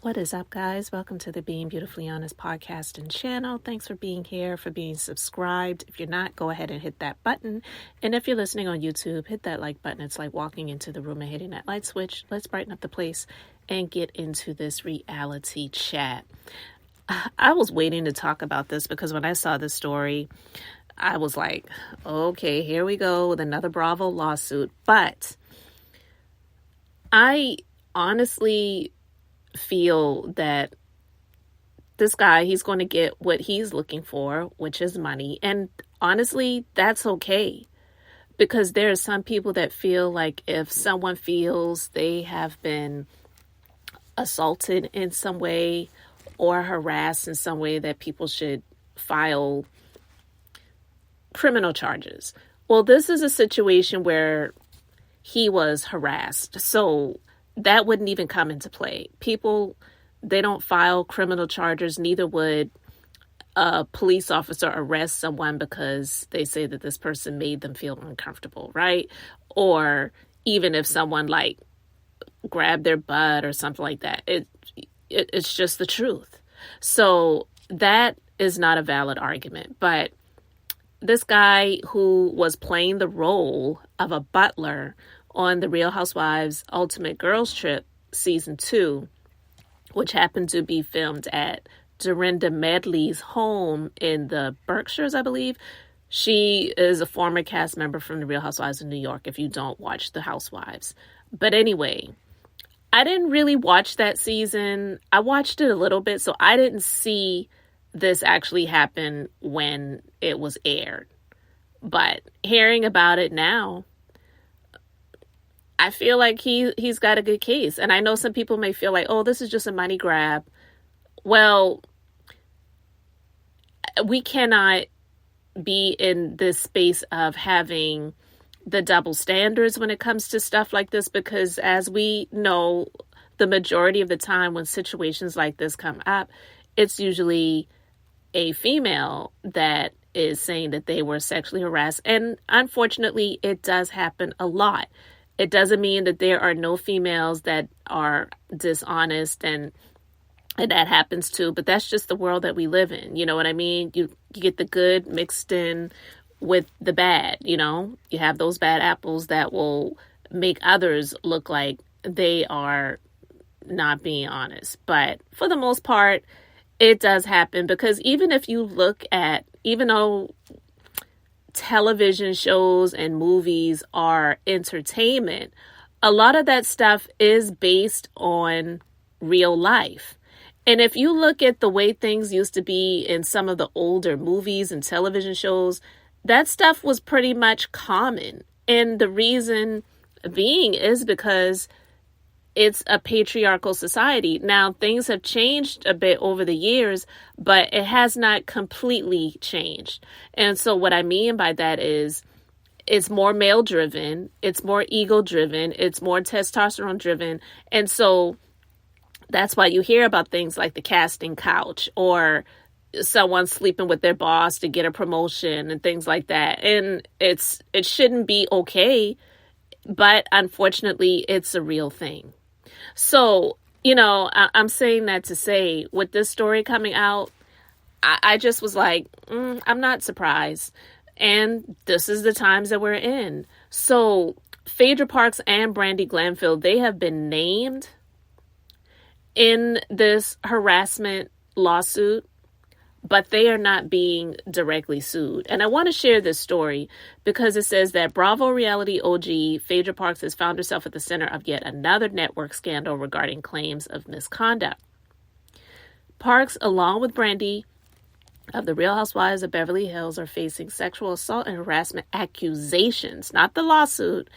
What is up, guys? Welcome to the Being Beautifully Honest podcast and channel. Thanks for being here, for being subscribed. If you're not, go ahead and hit that button. And if you're listening on YouTube, hit that like button. It's like walking into the room and hitting that light switch. Let's brighten up the place and get into this reality chat. I was waiting to talk about this because when I saw this story, I was like, okay, here we go with another Bravo lawsuit. But I honestly feel that this guy, he's going to get what he's looking for, which is money. And honestly, that's okay. Because there are some people that feel like if someone feels they have been assaulted in some way or harassed in some way, that people should file criminal charges. Well, this is a situation where he was harassed. So that wouldn't even come into play. People, they don't file criminal charges. Neither would a police officer arrest someone because they say that this person made them feel uncomfortable, right? Or even if someone like grabbed their butt or something like that. It's just the truth. So that is not a valid argument. But this guy who was playing the role of a butler on the Real Housewives Ultimate Girls Trip Season 2, which happened to be filmed at Dorinda Medley's home in the Berkshires, I believe. She is a former cast member from the Real Housewives of New York, if you don't watch The Housewives. But anyway, I didn't really watch that season. I watched it a little bit, so I didn't see this actually happen when it was aired. But hearing about it now, I feel like he's got a good case. And I know some people may feel like, oh, this is just a money grab. Well, we cannot be in this space of having the double standards when it comes to stuff like this, because as we know, the majority of the time when situations like this come up, it's usually a female that is saying that they were sexually harassed. And unfortunately, it does happen a lot. It doesn't mean that there are no females that are dishonest and that happens too, but that's just the world that we live in. You know what I mean? You get the good mixed in with the bad, you know? You have those bad apples that will make others look like they are not being honest. But for the most part, it does happen, because even if you look at, even though television shows and movies are entertainment, a lot of that stuff is based on real life. And if you look at the way things used to be in some of the older movies and television shows, that stuff was pretty much common. And the reason being is because it's a patriarchal society. Now, things have changed a bit over the years, but it has not completely changed. And so what I mean by that is it's more male driven, it's more ego driven, it's more testosterone driven. And so that's why you hear about things like the casting couch or someone sleeping with their boss to get a promotion and things like that. And it shouldn't be okay, but unfortunately, it's a real thing. So, you know, I'm saying that to say, with this story coming out, I just was like, I'm not surprised. And this is the times that we're in. So Phaedra Parks and Brandi Glanville, they have been named in this harassment lawsuit, but they are not being directly sued. And I want to share this story because it says that Bravo reality OG Phaedra Parks has found herself at the center of yet another network scandal regarding claims of misconduct. Parks, along with Brandi of the Real Housewives of Beverly Hills, are facing sexual assault and harassment accusations, not the lawsuit,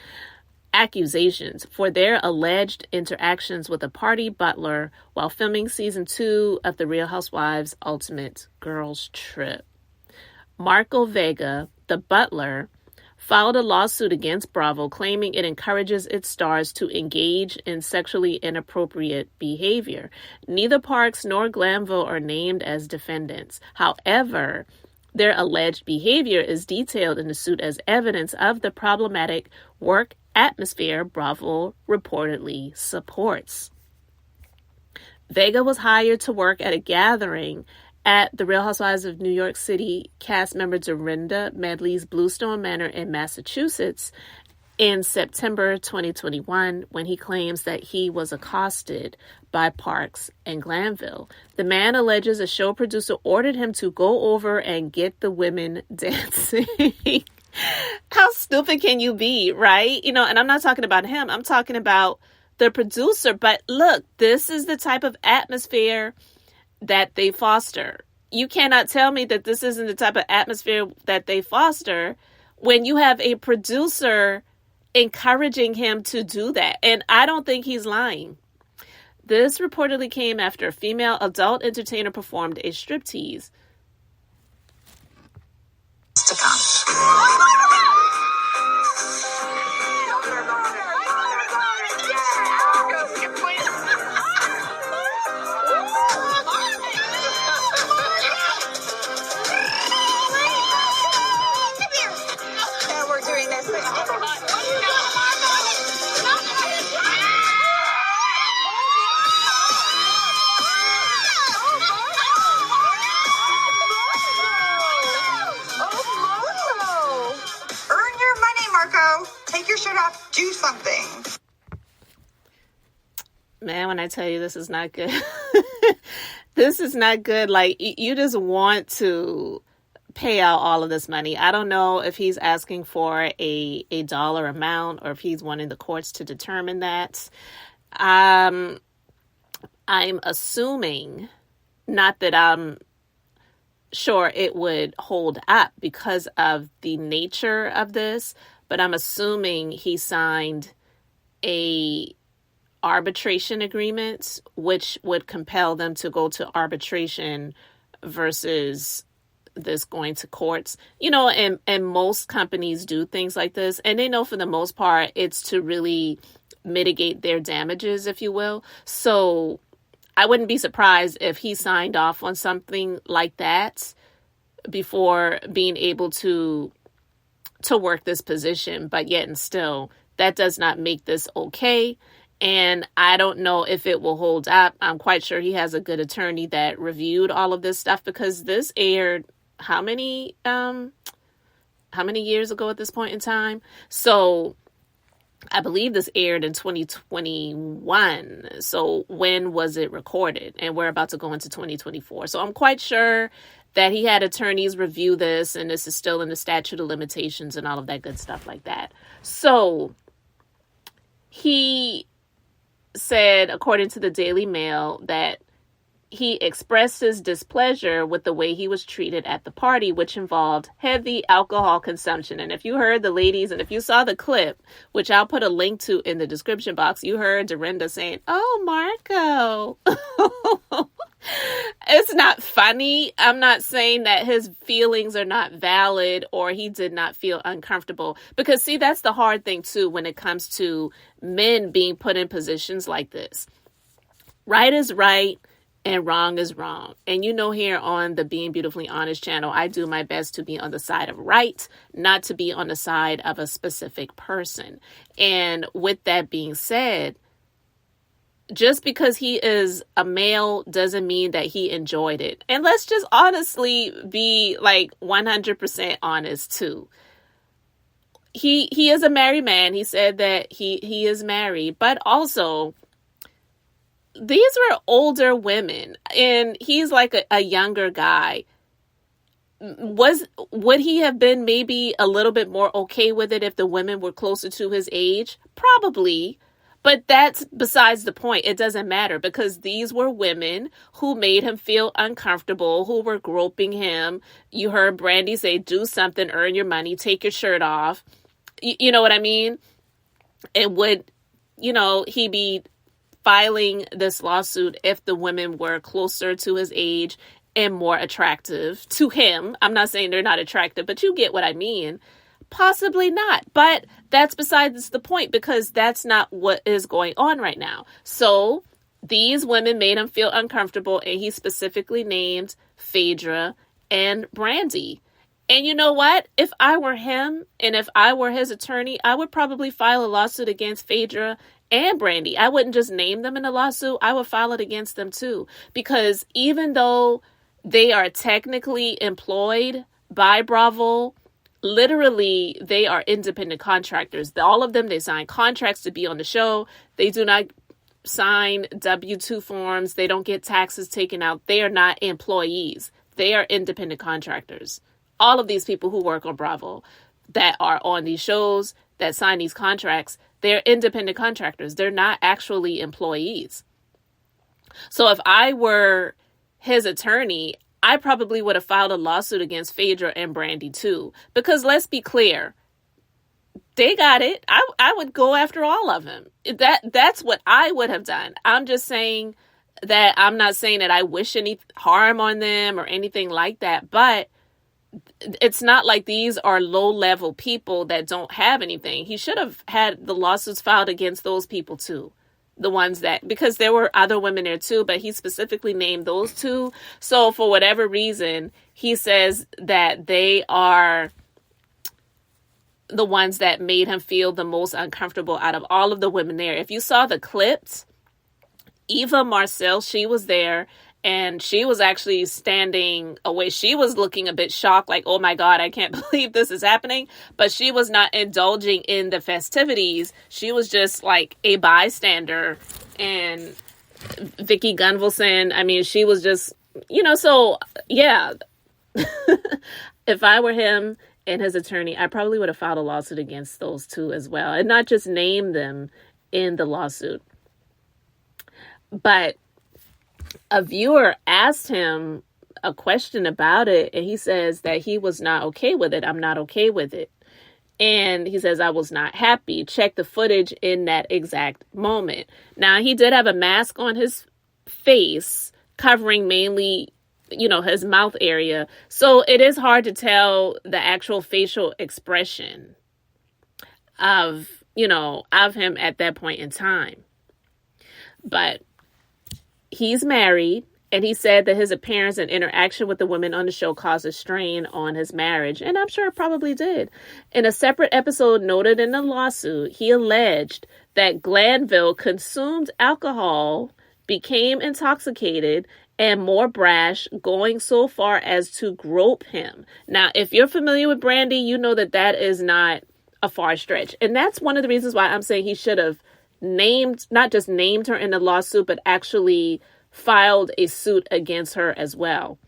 accusations for their alleged interactions with a party butler while filming season 2 of the Real Housewives Ultimate Girls Trip. Marcovega, the butler, filed a lawsuit against Bravo claiming it encourages its stars to engage in sexually inappropriate behavior. Neither Parks nor Glanville are named as defendants. However, their alleged behavior is detailed in the suit as evidence of the problematic work atmosphere Bravo reportedly supports. Vega was hired to work at a gathering at the Real Housewives of New York City cast member Dorinda Medley's Bluestone Manor in Massachusetts in September 2021, when he claims that he was accosted by Parks in Glanville. The man alleges a show producer ordered him to go over and get the women dancing. How stupid can you be, right? And I'm not talking about him. I'm talking about the producer. But look, this is the type of atmosphere that they foster. You cannot tell me that this isn't the type of atmosphere that they foster when you have a producer encouraging him to do that. And I don't think he's lying. This reportedly came after a female adult entertainer performed a striptease. To come. Do something. Man, when I tell you this is not good, this is not good. Like, you just want to pay out all of this money. I don't know if he's asking for a dollar amount or if he's wanting the courts to determine that. I'm assuming, not that I'm sure it would hold up because of the nature of this, but I'm assuming he signed a arbitration agreement, which would compel them to go to arbitration versus this going to courts. And most companies do things like this, and they know for the most part it's to really mitigate their damages, if you will. So I wouldn't be surprised if he signed off on something like that before being able to work this position, but yet and still, that does not make this okay. And I don't know if it will hold up. I'm quite sure he has a good attorney that reviewed all of this stuff, because this aired how many years ago at this point in time? So I believe this aired in 2021. So when was it recorded? And we're about to go into 2024. So I'm quite sure that he had attorneys review this, and this is still in the statute of limitations and all of that good stuff like that. So he said, according to the Daily Mail, that he expressed his displeasure with the way he was treated at the party, which involved heavy alcohol consumption. And if you heard the ladies, and if you saw the clip, which I'll put a link to in the description box, you heard Dorinda saying, "Oh, Marco." It's not funny. I'm not saying that his feelings are not valid or he did not feel uncomfortable. Because, see, that's the hard thing, too, when it comes to men being put in positions like this. Right is right and wrong is wrong. And here on the Being Beautifully Honest channel, I do my best to be on the side of right, not to be on the side of a specific person. And with that being said, just because he is a male doesn't mean that he enjoyed it. And let's just honestly be like 100% honest too. He is a married man. He said that he is married, but also these were older women and he's like a younger guy. Would he have been maybe a little bit more okay with it if the women were closer to his age? Probably. But that's besides the point. It doesn't matter, because these were women who made him feel uncomfortable, who were groping him. You heard Brandi say, do something, earn your money, take your shirt off. You know what I mean? And would, he be filing this lawsuit if the women were closer to his age and more attractive to him? I'm not saying they're not attractive, but you get what I mean. Possibly not, but that's besides the point, because that's not what is going on right now. So these women made him feel uncomfortable, and he specifically named Phaedra and Brandi. And you know what? If I were him and if I were his attorney, I would probably file a lawsuit against Phaedra and Brandi. I wouldn't just name them in a lawsuit. I would file it against them too. Because even though they are technically employed by Bravo, literally they are independent contractors. All of them, they sign contracts to be on the show. They do not sign W-2 forms. They don't get taxes taken out. They are not employees. They are independent contractors. All of these people who work on Bravo that are on these shows, that sign these contracts, they're independent contractors. They're not actually employees. So if I were his attorney, I probably would have filed a lawsuit against Phaedra and Brandi too. Because let's be clear, they got it. I would go after all of them. That's what I would have done. I'm just saying that I'm not saying that I wish any harm on them or anything like that. But it's not like these are low-level people that don't have anything. He should have had the lawsuits filed against those people too. The ones that, because there were other women there too, but he specifically named those two. So for whatever reason, he says that they are the ones that made him feel the most uncomfortable out of all of the women there. If you saw the clips, Eva Marcel, she was there and she was actually standing away. She was looking a bit shocked, like, oh my God, I can't believe this is happening. But she was not indulging in the festivities. She was just like a bystander. And Vicky Gunvalson, I mean, she was just, so yeah. If I were him and his attorney, I probably would have filed a lawsuit against those two as well. And not just name them in the lawsuit. But a viewer asked him a question about it, and he says that he was not okay with it. I'm not okay with it. And he says, I was not happy. Check the footage in that exact moment. Now, he did have a mask on his face, covering mainly, his mouth area. So it is hard to tell the actual facial expression of him at that point in time. But he's married, and he said that his appearance and interaction with the women on the show caused a strain on his marriage, and I'm sure it probably did. In a separate episode noted in the lawsuit, he alleged that Glanville consumed alcohol, became intoxicated, and more brash, going so far as to grope him. Now, if you're familiar with Brandi, you know that that is not a far stretch, and that's one of the reasons why I'm saying he should have not just named her in the lawsuit, but actually filed a suit against her as well.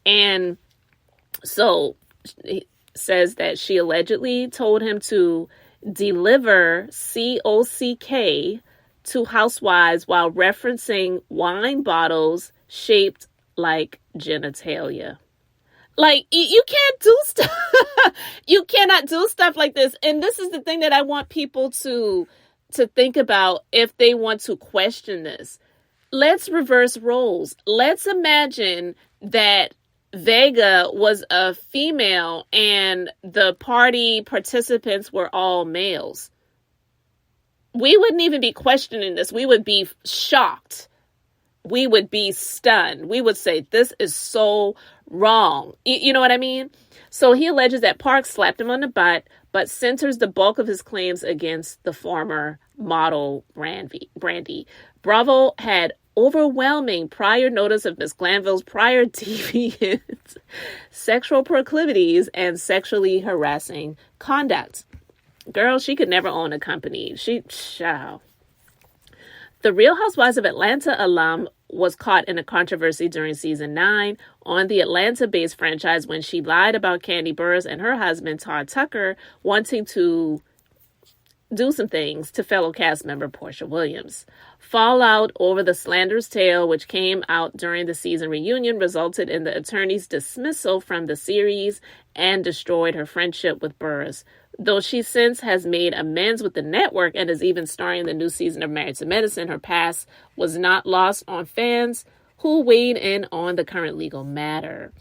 And so he says that she allegedly told him to deliver COCK to housewives while referencing wine bottles shaped like genitalia. Like, you can't do stuff. You cannot do stuff like this. And this is the thing that I want people to think about if they want to question this. Let's reverse roles. Let's imagine that Vega was a female and the party participants were all males. We wouldn't even be questioning this. We would be shocked. We would be stunned. We would say, this is so wrong. You know what I mean? So he alleges that Parks slapped him on the butt, but centers the bulk of his claims against the former model Brandi. Bravo had overwhelming prior notice of Miss Glanville's prior deviant sexual proclivities and sexually harassing conduct. Girl, she could never own a company. The Real Housewives of Atlanta alum was caught in a controversy during season 9 on the Atlanta-based franchise when she lied about Kandi Burruss and her husband, Todd Tucker, wanting to do some things to fellow cast member Portia Williams. Fallout over the slanderous tale, which came out during the season reunion, resulted in the attorney's dismissal from the series and destroyed her friendship with Burruss. Though she since has made amends with the network and is even starring in the new season of Married to Medicine, her past was not lost on fans who weighed in on the current legal matter.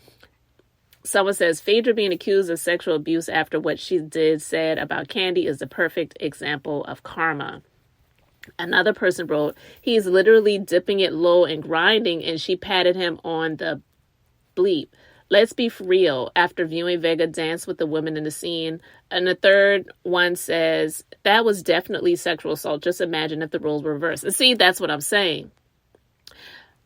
Someone says, Phaedra being accused of sexual abuse after what she said about Kandi is the perfect example of karma. Another person wrote, he's literally dipping it low and grinding, and she patted him on the bleep. Let's be real. After viewing Vega dance with the women in the scene. And the third one says, that was definitely sexual assault. Just imagine if the roles were reversed. And see, that's what I'm saying.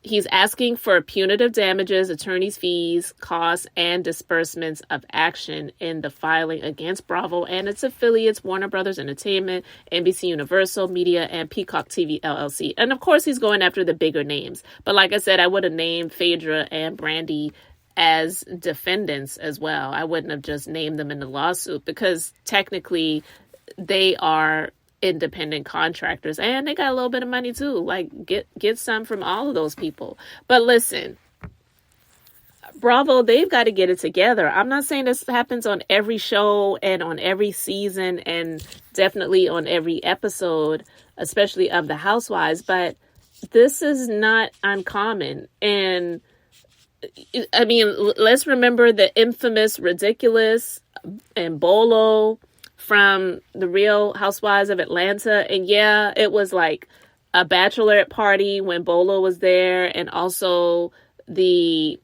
He's asking for punitive damages, attorney's fees, costs, and disbursements of action in the filing against Bravo and its affiliates, Warner Brothers Entertainment, NBC Universal Media, and Peacock TV LLC. And of course, he's going after the bigger names. But like I said, I would have named Phaedra and Brandi as defendants as well. I wouldn't have just named them in the lawsuit because technically they are independent contractors and they got a little bit of money too. Like get some from all of those people. But listen, Bravo, they've got to get it together. I'm not saying this happens on every show and on every season and definitely on every episode, especially of the Housewives, but this is not uncommon. And I mean, let's remember the infamous Ridiculous and Bolo from the Real Housewives of Atlanta. And yeah, it was like a bachelorette party when Bolo was there, and also the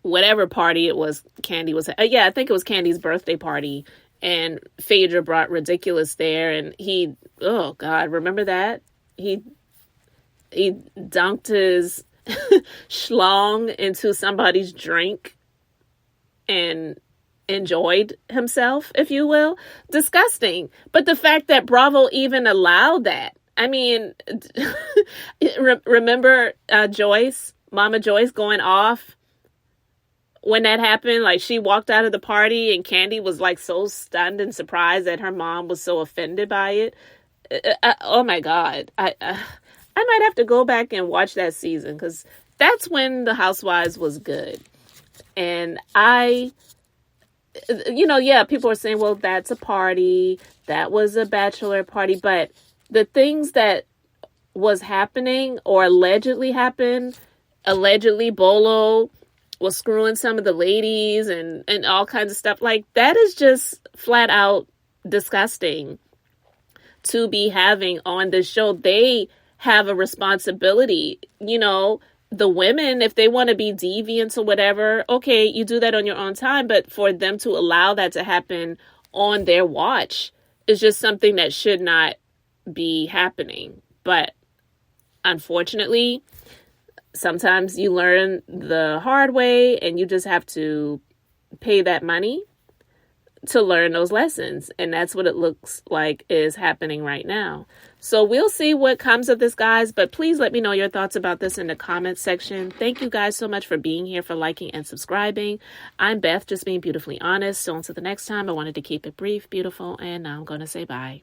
whatever party it was Candy was. Yeah, I think it was Candy's birthday party, and Phaedra brought Ridiculous there, and he, oh God, remember that? He dunked his schlong into somebody's drink and enjoyed himself, if you will. Disgusting. But the fact that Bravo even allowed that, I mean, remember Joyce, Mama Joyce, going off when that happened? Like, she walked out of the party and Candy was like so stunned and surprised that her mom was so offended by it. Oh my God. I might have to go back and watch that season because that's when the Housewives was good. And yeah, people are saying, well, that's a party. That was a bachelor party. But the things that was happening or allegedly happened, allegedly Bolo was screwing some of the ladies and all kinds of stuff. Like, that is just flat out disgusting to be having on this show. They have a responsibility, the women, if they want to be deviant or whatever, okay, you do that on your own time. But for them to allow that to happen on their watch is just something that should not be happening. But unfortunately, sometimes you learn the hard way and you just have to pay that money to learn those lessons. And that's what it looks like is happening right now. So we'll see what comes of this, guys. But please let me know your thoughts about this in the comments section. Thank you guys so much for being here, for liking and subscribing. I'm Beth, just being beautifully honest. So until the next time, I wanted to keep it brief, beautiful, and now I'm going to say bye.